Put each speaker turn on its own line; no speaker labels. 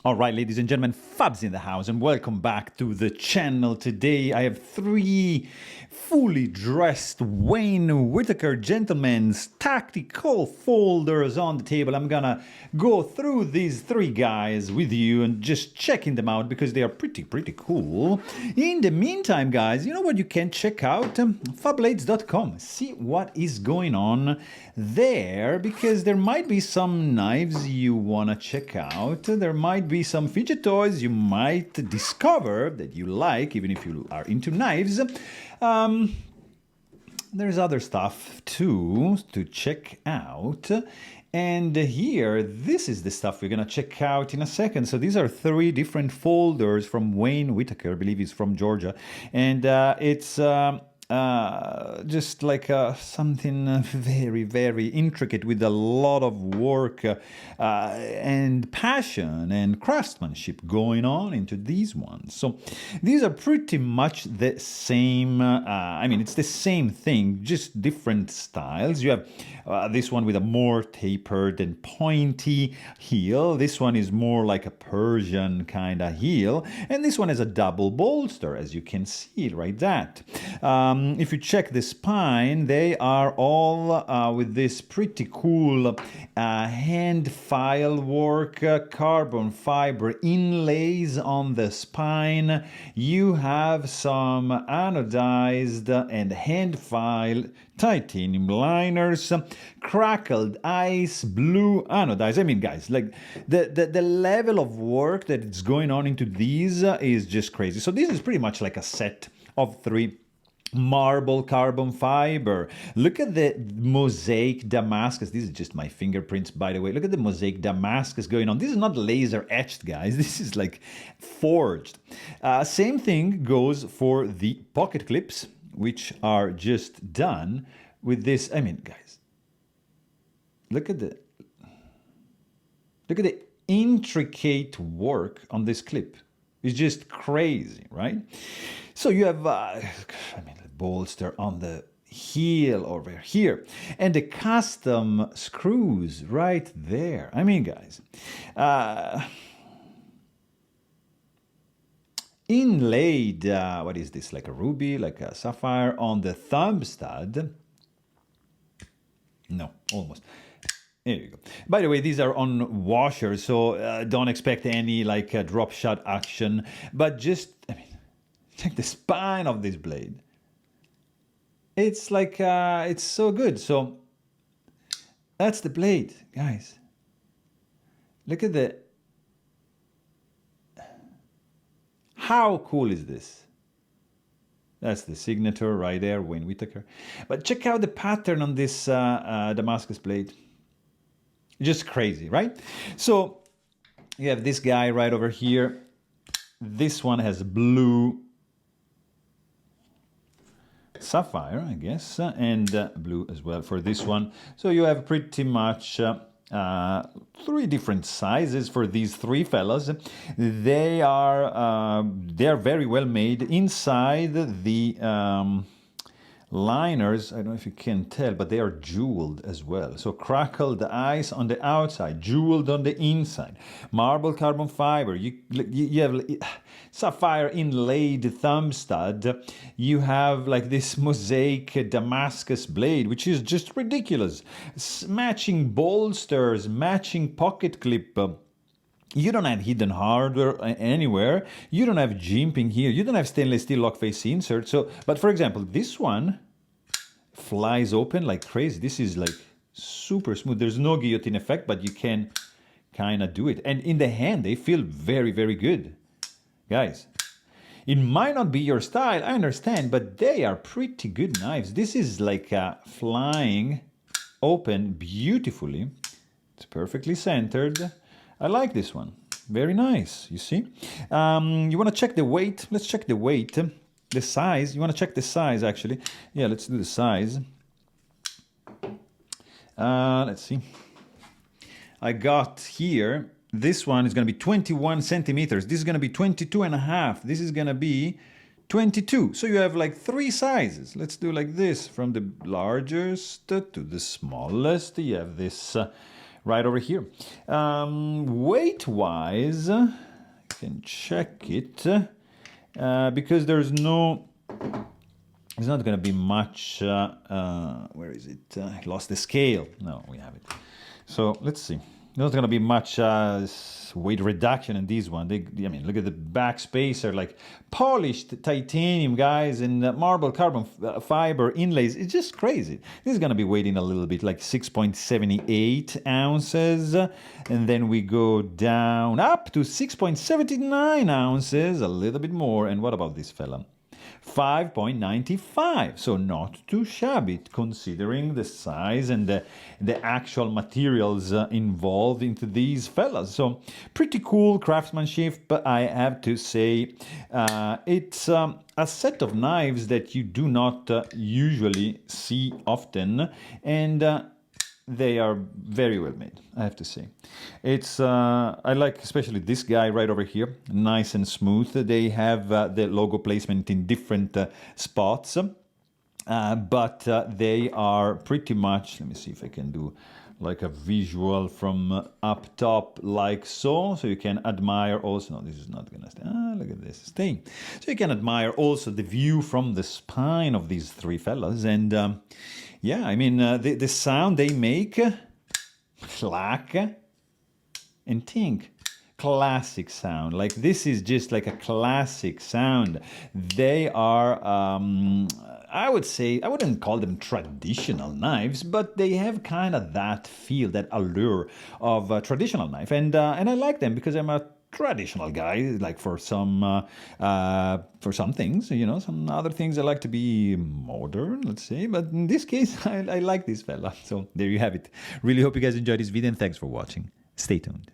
All right, ladies and gentlemen, Fabs in the house, and welcome back to the channel. Today I have three fully dressed Wayne Whittaker gentlemen's tactical folders on the table. I'm gonna go through these three guys with you and just checking them out because they are pretty cool. In the meantime, guys, you know what you can check out? Fablades.com. See what is going on there, because there might be some knives you wanna check out. There might be some fidget toys you might discover that you like, even if you are into knives. There's other stuff too to check out. And here, this is the stuff we're gonna check out in a second. So these are three different folders from Wayne Whittaker. I believe he's from Georgia. And it's just like something very intricate with a lot of work and passion and craftsmanship going on into these ones. So these are pretty much the same. I mean, it's the same thing, just different styles. You have this one with a more tapered and pointy heel. This one is more like a Persian kind of heel. And this one has a double bolster, as you can see right that. If you check the spine, they are all with this pretty cool hand file work, carbon fiber inlays on the spine. You have some anodized and hand file titanium liners, crackled ice, blue anodized. I mean, guys, like the level of work that is going on into these is just crazy. So this is pretty much like a set of three. Marble carbon fiber. Look at the mosaic Damascus. This is just my fingerprints, by the way. Look at the mosaic Damascus going on. This is not laser etched, guys. This is like forged. Same thing goes for the pocket clips, which are just done with this. I mean, guys, look at the intricate work on this clip. It's just crazy, right? So you have, I mean, the bolster on the heel over here, and the custom screws right there. I mean, guys, inlaid, what is this, like a ruby, like a sapphire on the thumb stud? No, almost. There you go. By the way, these are on washers, so don't expect any like drop shot action, but just, I mean, check the spine of this blade. It's like, it's so good. So that's the blade, guys. Look at the, how cool is this? That's the signature right there, Wayne Whittaker. But check out the pattern on this Damascus blade. Just crazy, right? So you have this guy right over here. This one has blue sapphire, I guess, and blue as well for this one. So you have pretty much three different sizes for these three fellas. They are very well made. Inside the liners, I don't know if you can tell, but they are jeweled as well. So crackled ice on the outside, jeweled on the inside. Marble carbon fiber. You have sapphire inlaid thumb stud. You have like this mosaic Damascus blade, which is just ridiculous. Matching bolsters, matching pocket clip. You don't have hidden hardware anywhere. You don't have jimping here. You don't have stainless steel lock face insert. So, but for example, this one flies open like crazy. This is like super smooth. There's no guillotine effect, but you can kind of do it. And in the hand, they feel very good. Guys, it might not be your style, I understand, but they are pretty good knives. This is like flying open beautifully. It's perfectly centered. I like this one. Very nice, you see? You want to check the weight? Let's check the weight. The size. You want to check the size, actually. Yeah, let's do the size. Let's see. I got here, this one is going to be 21 centimeters. This is going to be 22 and a half. This is going to be 22. So you have like three sizes. Let's do like this, from the largest to the smallest. You have this right over here. Weight-wise, you can check it because there's no. It's not going to be much. Where is it? I lost the scale. No, we have it. So let's see. There's not going to be much weight reduction in this one. I mean, look at the back spacer, like polished titanium, guys, and marble carbon fiber inlays. It's just crazy. This is going to be weighing a little bit, like 6.78 ounces. And then we go down up to 6.79 ounces, a little bit more. And what about this fella? 5.95, so not too shabby considering the size and the actual materials involved into these fellas. So pretty cool craftsmanship, but I have to say it's a set of knives that you do not usually see often, and they are very well made, I have to say. It's I like especially this guy right over here, nice and smooth. They have the logo placement in different spots, but they are pretty much, let me see if I can do like a visual from up top like so you can admire also, no, this is not gonna stay, look at this, staying. So you can admire also the view from the spine of these three fellas, and yeah, I mean, the sound they make, clack and tink, classic sound. Like, this is just like a classic sound. They are, I would say, I wouldn't call them traditional knives, but they have kind of that feel, that allure of a traditional knife. And I like them because I'm a traditional guy, like for some things, you know, some other things I like to be modern, let's say, but in this case I like this fella. So there you have it. Really hope you guys enjoyed this video, and thanks for watching. Stay tuned.